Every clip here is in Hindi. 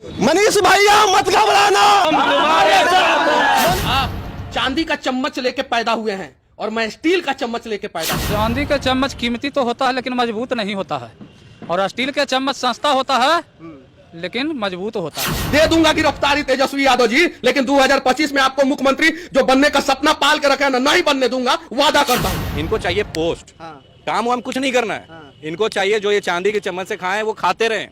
मनीष भैया मत घबराना, हम तुम्हारे साथ। आप चांदी का चम्मच लेके पैदा हुए हैं और मैं स्टील का चम्मच लेके पैदा हुआ। चांदी का चम्मच कीमती तो होता है लेकिन मजबूत नहीं होता है, और स्टील का चम्मच सस्ता होता है लेकिन मजबूत होता है। दे दूंगा गिरफ्तारी तेजस्वी यादव जी, लेकिन 2025 में आपको मुख्यमंत्री जो बनने का सपना पाल के रखा है ना, नहीं बनने दूंगा, वादा करता हूँ। इनको चाहिए पोस्ट, काम वाम कुछ नहीं करना है। इनको चाहिए जो ये चांदी के चम्मच से खाएं वो खाते रहें।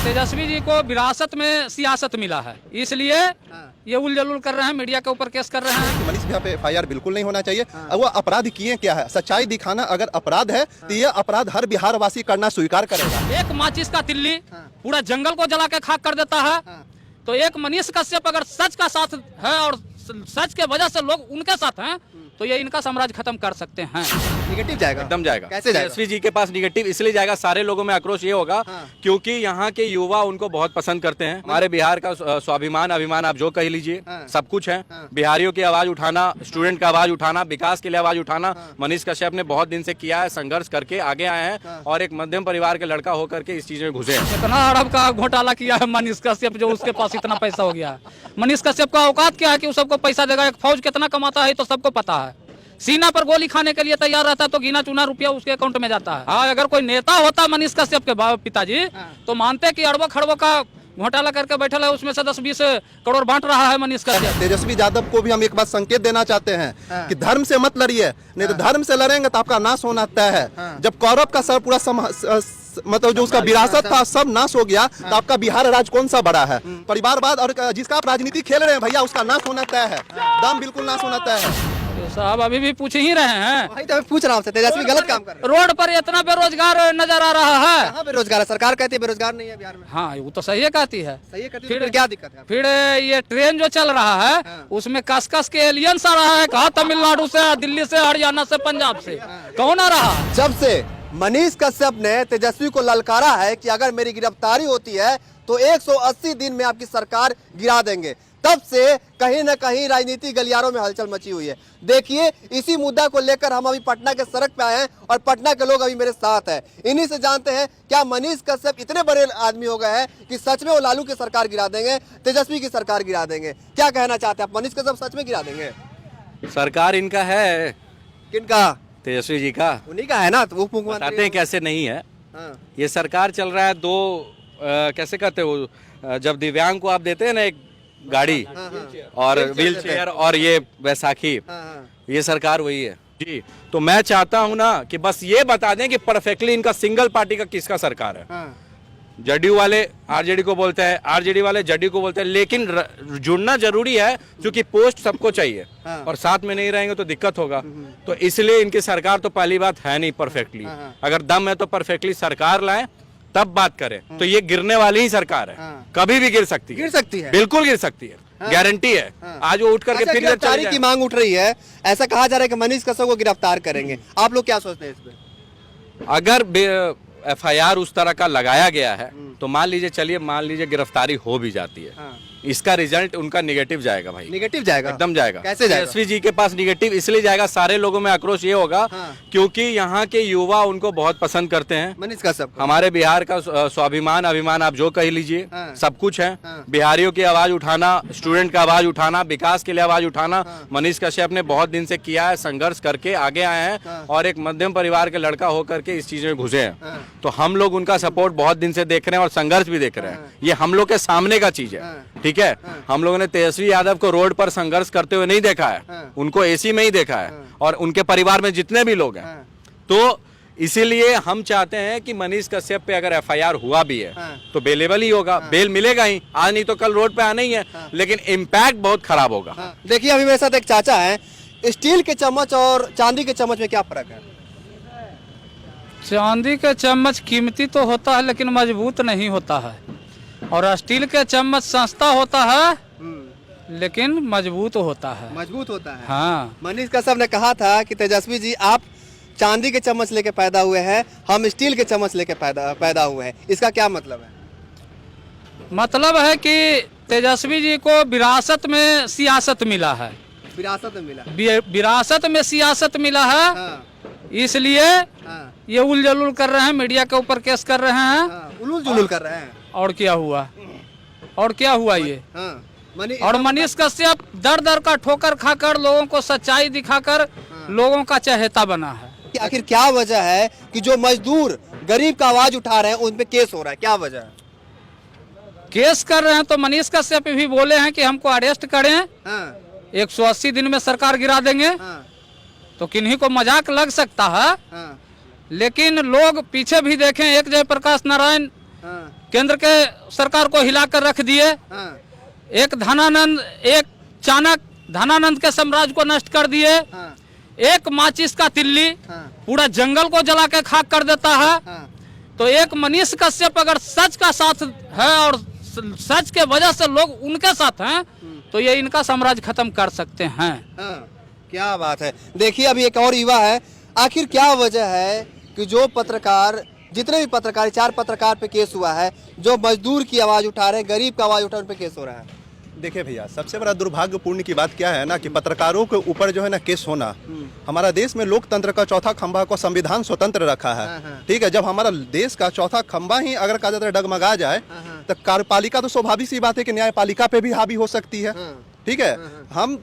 तेजस्वी जी को विरासत में सियासत मिला है, इसलिए ये उलझुल कर रहे हैं, मीडिया के ऊपर केस कर रहे हैं। मनीष भैया पे FIR बिल्कुल नहीं होना चाहिए। वो अपराध किए क्या है, सच्चाई दिखाना अगर अपराध है तो ये अपराध हर बिहार वासी करना स्वीकार करेगा। एक माचिस का तिल्ली पूरा जंगल को जला के खाक कर देता है, तो एक मनीष कश्यप अगर सच का साथ है और सच के वजह से लोग उनके साथ हैं, तो ये इनका साम्राज्य खत्म कर सकते हैं। निगेटिव जाएगा, एकदम जाएगा। कैसे जाएगा? तेजस्वी जी के पास निगेटिव इसलिए जाएगा, सारे लोगों में आक्रोश ये होगा क्योंकि यहाँ के युवा उनको बहुत पसंद करते हैं। हमारे बिहार का स्वाभिमान अभिमान आप जो कह लीजिए, सब कुछ है। बिहारियों की आवाज उठाना, स्टूडेंट का आवाज उठाना, विकास के लिए आवाज उठाना मनीष कश्यप ने बहुत दिन से किया है, संघर्ष करके आगे आए हैं और एक मध्यम परिवार के लड़का होकर के इस चीज में घुसे हैं। इतना अरब का घोटाला किया है मनीष कश्यप, जो उसके पास इतना पैसा हो गया है। मनीष कश्यप का औकात क्या है कि वो सबको पैसा देगा? एक फौज कितना कमाता है तो सबको पता है। सीना पर गोली खाने के लिए तैयार रहता है तो गिना चुना रुपया उसके अकाउंट में जाता है। हाँ, अगर कोई नेता होता मनीष कश्यप के पिताजी तो मानते कि अरबों खरबों का घोटाला करके बैठा है, उसमें से 10-20 करोड़ बांट रहा है मनीष कश्यप। तेजस्वी यादव को भी हम एक बात संकेत देना चाहते हैं कि धर्म से मत लड़िए, नहीं तो धर्म से लड़ेंगे तो आपका नाश होना तय है। जब कौरव का सर पूरा मतलब जो उसका विरासत था सब नाश हो गया, तो आपका बिहार राज्य कौन सा बड़ा है? परिवारवाद और जिसका आप राजनीति खेल रहे हैं भैया, उसका नाश होना तय है, दम बिल्कुल नाश होना तय है। साहब अभी भी पूछ ही रहे हैं, भाई तो मैं पूछ रहा हूँ, तेजस्वी गलत काम कर रहे हैं। रोड पर इतना बेरोजगार नजर आ रहा है। कहाँ बेरोजगार है? सरकार कहती है बेरोजगार नहीं है बिहार में। हाँ, वो तो सही कहती है। सही है, कहती है, फिर फिर क्या दिक्कत है? फिर ये ट्रेन जो चल रहा है उसमें कस के एलियंस आ रहा है, कहा तमिलनाडु से, दिल्ली से, हरियाणा से, पंजाब से, कौन आ रहा है? जब से मनीष कश्यप ने तेजस्वी को ललकारा है कि अगर मेरी गिरफ्तारी होती है तो 180 दिन में आपकी सरकार गिरा देंगे, तब से कहीं न कहीं राजनीतिक गलियारों में हलचल मची हुई है। देखिए, इसी मुद्दा को लेकर हम अभी पटना के सड़क पे आए हैं और पटना के लोग अभी मेरे साथ हैं। इन्हीं से जानते हैं क्या मनीष कश्यप इतने बड़े आदमी हो गए हैं कि सच में वो लालू की सरकार गिरा देंगे, तेजस्वी की सरकार गिरा देंगे? क्या कहना चाहते हैं आप, मनीष कश्यप सच में गिरा देंगे? सरकार इनका है, किनका? तेजस्वी जी का, उन्हीं का है ना, तो वो बताते हैं कैसे नहीं है। हाँ। ये सरकार चल रहा है दो कैसे कहते हो, जब दिव्यांग को आप देते हैं ना एक गाड़ी और व्हील चेयर और ये वैसाखी, ये सरकार वही है जी। तो मैं चाहता हूं ना कि बस ये बता दें कि परफेक्टली इनका सिंगल पार्टी का किसका सरकार है। जदयू वाले आरजेडी को बोलते हैं, आरजेडी वाले जदयू को बोलते हैं, लेकिन जुड़ना जरूरी है क्योंकि पोस्ट सबको चाहिए और साथ में नहीं रहेंगे तो दिक्कत होगा। तो इसलिए इनकी सरकार तो पहली बात है नहीं परफेक्टली। अगर दम है तो परफेक्टली सरकार लाएं तब बात करें। तो ये गिरने वाली ही सरकार है, कभी भी गिर सकती है, गिर सकती है, बिल्कुल गिर सकती है, गारंटी है। आज वो उठ करके फिर गिरफ्तारी की मांग उठ रही है, ऐसा कहा जा रहा है कि मनीष कश्यप को गिरफ्तार करेंगे, आप लोग क्या सोचते हैं इस पे? अगर FIR उस तरह का लगाया गया है तो मान लीजिए गिरफ्तारी हो भी जाती है, इसका रिजल्ट उनका निगेटिव जाएगा भाई, निगेटिव जाएगा, एकदम जाएगा। कैसे जाएगा? तेजस्वी जी के पास निगेटिव इसलिए जाएगा, सारे लोगों में आक्रोश ये होगा क्योंकि यहाँ के युवा उनको बहुत पसंद करते हैं। मनीष कश्यप हमारे बिहार का स्वाभिमान अभिमान आप जो कह लीजिए, सब कुछ है। बिहारियों की आवाज उठाना, स्टूडेंट का आवाज उठाना, विकास के लिए आवाज उठाना मनीष कश्यप ने बहुत दिन से किया है, संघर्ष करके आगे आए हैं और एक मध्यम परिवार के लड़का होकर के इस चीज में घुसे हैं। तो हम लोग उनका सपोर्ट बहुत दिन से देख रहे हैं और संघर्ष भी देख रहे हैं। ये हम लोग के सामने का चीज है, ठीक है। हम लोगों ने तेजस्वी यादव को रोड पर संघर्ष करते हुए नहीं देखा है, उनको AC में ही देखा है और उनके परिवार में जितने भी लोग हैं। तो इसीलिए हम चाहते हैं कि मनीष कश्यप पे अगर FIR हुआ भी है तो बेलेबल ही होगा, बेल मिलेगा ही, आज नहीं तो कल रोड पे आना ही है, लेकिन इम्पैक्ट बहुत खराब होगा। देखिए, अभी मेरे साथ एक चाचा है, स्टील के चम्मच और चांदी के चम्मच में क्या फर्क है? चांदी का चम्मच कीमती तो होता है लेकिन मजबूत नहीं होता है, और स्टील का चम्मच सस्ता होता है लेकिन मजबूत होता है। मजबूत होता है। हाँ, मनीष कश्यप ने कहा था कि तेजस्वी जी आप चांदी के चम्मच लेके पैदा हुए हैं, हम स्टील के चम्मच लेके पैदा हुए हैं, इसका क्या मतलब है? मतलब है कि तेजस्वी जी को विरासत में सियासत मिला है, विरासत में मिला, विरासत में सियासत मिला है, इसलिए ये उलझुल कर रहे हैं, मीडिया के ऊपर केस कर रहे हैं, उलूल जुलूल कर रहे हैं। और क्या हुआ? और क्या हुआ ये? हाँ, और मनीष कश्यप दर दर का ठोकर खाकर लोगों को सच्चाई दिखाकर लोगों का चहेता बना है। कि आखिर क्या वजह है कि जो मजदूर गरीब का आवाज उठा रहे हैं उन पे केस हो रहा है, क्या वजह है? केस कर रहे हैं तो मनीष कश्यप भी बोले हैं कि हमको अरेस्ट करें, हाँ, 180 दिन में सरकार गिरा देंगे। हाँ, तो किन्हीं को मजाक लग सकता है, हाँ, लेकिन लोग पीछे भी देखें, एक जयप्रकाश नारायण हाँ, केंद्र के सरकार को हिलाकर रख दिए, हाँ, एक धनानंद, एक चाणक धनानंद के साम्राज्य को नष्ट कर दिए, हाँ, एक माचिस का तिल्ली हाँ, पूरा जंगल को जला के खाक कर देता है। हाँ, तो एक मनीष कश्यप अगर सच का साथ है और सच के वजह से लोग उनके साथ हैं तो ये इनका साम्राज्य खत्म कर सकते हैं। हाँ, क्या बात है। देखिए अभी एक और युवा है, आखिर क्या वजह है कि जो पत्रकार, जितने भी पत्रकार, 4 पत्रकार पे केस हुआ है, जो मजदूर की आवाज उठा रहे हैं, गरीब का आवाज उठा रहे हैं, उन पे केस हो रहा है? देखिए भैया, सबसे बड़ा दुर्भाग्यपूर्ण की बात क्या है ना कि पत्रकारों के ऊपर जो है ना केस होना। हमारा देश में लोकतंत्र का चौथा खंभा को संविधान स्वतंत्र रखा है। ठीक है, जब हमारा देश का चौथा खंभा ही अगर कहा जाता है डगमगा जाए तो कार्यपालिका तो स्वाभाविक सी बात है कि न्यायपालिका पे भी हावी हो सकती है। ठीक है, हम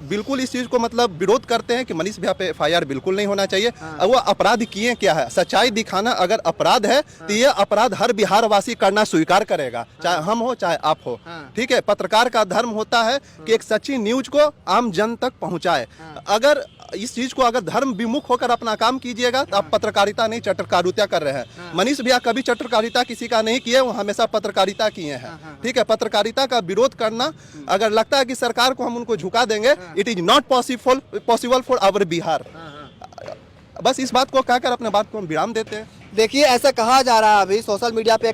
बिल्कुल इस चीज को मतलब विरोध करते हैं कि मनीष भैया पे FIR बिल्कुल नहीं होना चाहिए। अब वो अपराध किए क्या है, सच्चाई दिखाना अगर अपराध है तो ये अपराध हर बिहार वासी करना स्वीकार करेगा, चाहे हम हो चाहे आप हो। ठीक है, पत्रकार का धर्म होता है कि एक सच्ची न्यूज को आम जन तक पहुंचाए। अगर इस चीज को अगर धर्म विमुख होकर अपना काम कीजिएगा तो आप पत्रकारिता नहीं चटरकारिता कर रहे हैं। मनीष भैया कभी चटरकारिता किसी का नहीं किए, वो हमेशा पत्रकारिता किए हैं। ठीक है, पत्रकारिता का विरोध करना, अगर लगता है कि सरकार को हम उनको झुका देंगे, it is not possible for our Bihar. बस इस बात को कहकर अपने बात को हम विराम देते हैं। देखिए ऐसा कहा जा रहा है, अभी सोशल मीडिया पे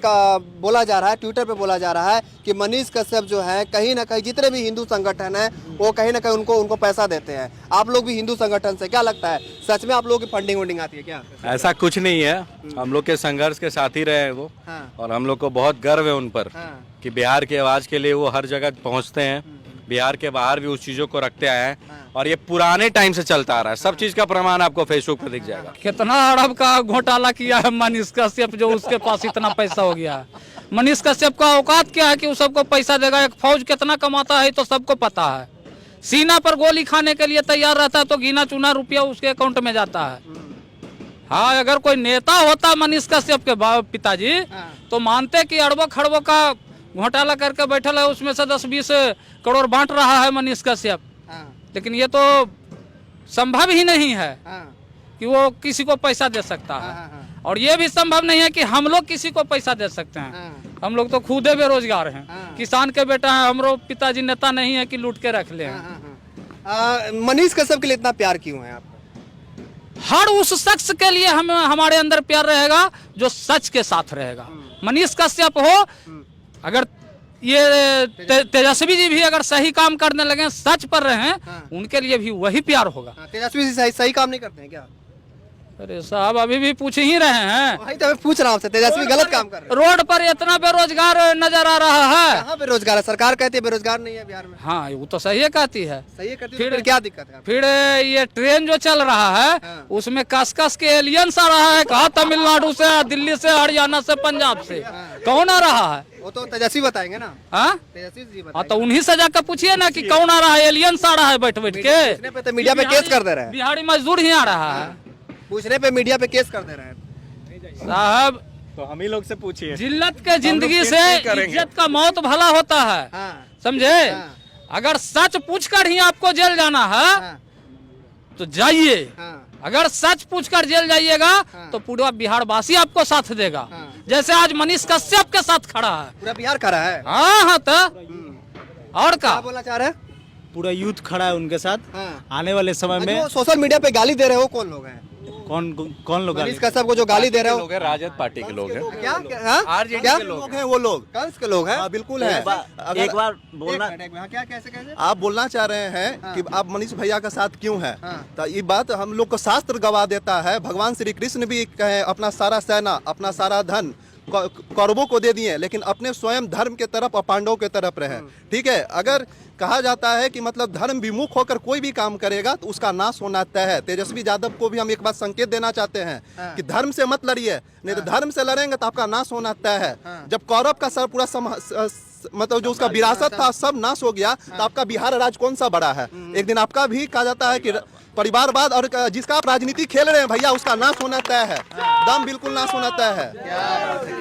बोला जा रहा है, ट्विटर पे बोला जा रहा है कि मनीष कश्यप जो है कहीं ना कहीं जितने भी हिंदू संगठन है वो कहीं ना कहीं उनको पैसा देते हैं। आप लोग भी हिंदू संगठन से, क्या लगता है सच में आप लोगों की फंडिंग वंडिंग आती है क्या? ऐसा कुछ नहीं है, हम लोग के संघर्ष के साथी रहे हैं वो। हाँ। और हम लोग को बहुत गर्व है उन पर कि बिहार की आवाज के लिए वो हर जगह पहुंचते हैं, बिहार के बाहर भी उस चीजों को रखते आए हैं। और ये पुराने टाइम से चलता आ रहा है, सब चीज का प्रमाण आपको फेसबुक पर दिख जाएगा। कितना अरब का घोटाला किया है मनीष कश्यप, जो उसके पास इतना पैसा हो गया है। मनीष कश्यप का औकात क्या है कि वो सबको पैसा देगा? एक फौज कितना कमाता है तो सबको पता है। सीना पर गोली खाने के लिए तैयार रहता है तो गिना चुना रुपया उसके अकाउंट में जाता है। हाँ, अगर कोई नेता होता मनीष कश्यप के पिताजी तो मानते कि अरबों खरबों का घोटाला करके बैठल है, उसमें से 10-20 करोड़ बांट रहा है मनीष कश्यप। लेकिन ये तो संभव ही नहीं है कि वो किसी को पैसा दे सकता है। और ये भी संभव नहीं है कि हम लोग किसी को पैसा दे सकते हैं। हम लोग तो खुदे बेरोजगार हैं, किसान के बेटा हैं। हमारे पिताजी नेता नहीं है कि लूट के रख ले। मनीष कश्यप के लिए इतना प्यार क्यों है आपको? हर उस शख्स के लिए हमारे अंदर प्यार रहेगा जो सच के साथ रहेगा। मनीष कश्यप हो, अगर ये तेजस्वी जी भी अगर सही काम करने लगे, सच पर रहे, उनके लिए भी वही प्यार होगा। तेजस्वी जी सही काम नहीं करते हैं क्या? अरे साहब, अभी भी पूछ ही रहे हैं। वही तो मैं पूछ रहा हूँ, तेजस्वी गलत काम कर रहे हैं। रोड पर इतना बेरोजगार नजर आ रहा है। कहाँ बेरोजगार है? सरकार कहती है बेरोजगार नहीं है बिहार में। हाँ, वो तो सही कहती है। सही है, कहती है, फिर क्या दिक्कत है? फिर ये ट्रेन जो चल रहा है उसमें कस के एलियंस आ रहा है। कहा तमिलनाडु से, दिल्ली से, हरियाणा से, पंजाब से, कौन आ रहा है? वो तो तेजस्वी बताएंगे ना। हाँ, तेजस्वी जी हाँ, तो उन्हीं से जाकर पूछिए ना कि कौन आ रहा है। एलियंस आ रहा है बैठ बैठ के। पे तो मीडिया पे केस कर दे रहे हैं। बिहारी मजदूर ही आ रहा है। पूछने पे मीडिया पे केस कर दे रहे हैं साहब। तो हम ही लोग से पूछिए। जिल्लत के जिंदगी से इज्जत का मौत भला होता है, समझे? अगर सच पूछकर ही आपको जेल जाना है तो जाइए। अगर सच पूछकर जेल जाइएगा तो पूरा बिहार वासी आपको साथ देगा, जैसे आज मनीष कश्यप के साथ खड़ा है। पूरा बिहार खड़ा है। हाँ, तो और क्या बोलना चाह रहे हैं? पूरा यूथ खड़ा है उनके साथ। आने वाले समय में सोशल मीडिया पे गाली दे रहे हो, कौन लोग हैं? कौन लोग मनीष कश्यप को जो गाली दे रहे हो? राजद पार्टी के लोग हैं। क्या आरजेडी क्या लोग हैं वो लोग? कंस के लोग हैं। हाँ, बिल्कुल है। एक बार बोलना, क्या कैसे आप बोलना चाह रहे हैं कि आप मनीष भैया का साथ क्यों हैं? तो ये बात हम लोग को शास्त्र गवाह देता है। भगवान श्री कृष्ण भी कहे अपना सारा सेना, अपना सारा धन कौरवों को दे दिए, लेकिन अपने स्वयं धर्म के तरफ और पांडवों के तरफ रहे। ठीक है, अगर कहा जाता है कि मतलब धर्म विमुख होकर कोई भी काम करेगा तो उसका नाश होना तय है। तेजस्वी यादव को भी हम एक बात संकेत देना चाहते हैं कि धर्म से मत लड़िए, नहीं तो धर्म से लड़ेंगे तो आपका नाश होना तय है। जब कौरव का पूरा मतलब जो उसका विरासत था सब नाश हो गया, तो आपका बिहार राज्य कौन सा बड़ा है? एक दिन आपका भी कहा जाता है कि परिवारवाद, और जिसका आप राजनीति खेल रहे हैं भैया उसका नाश होना तय है, दम बिल्कुल नाश होना तय है।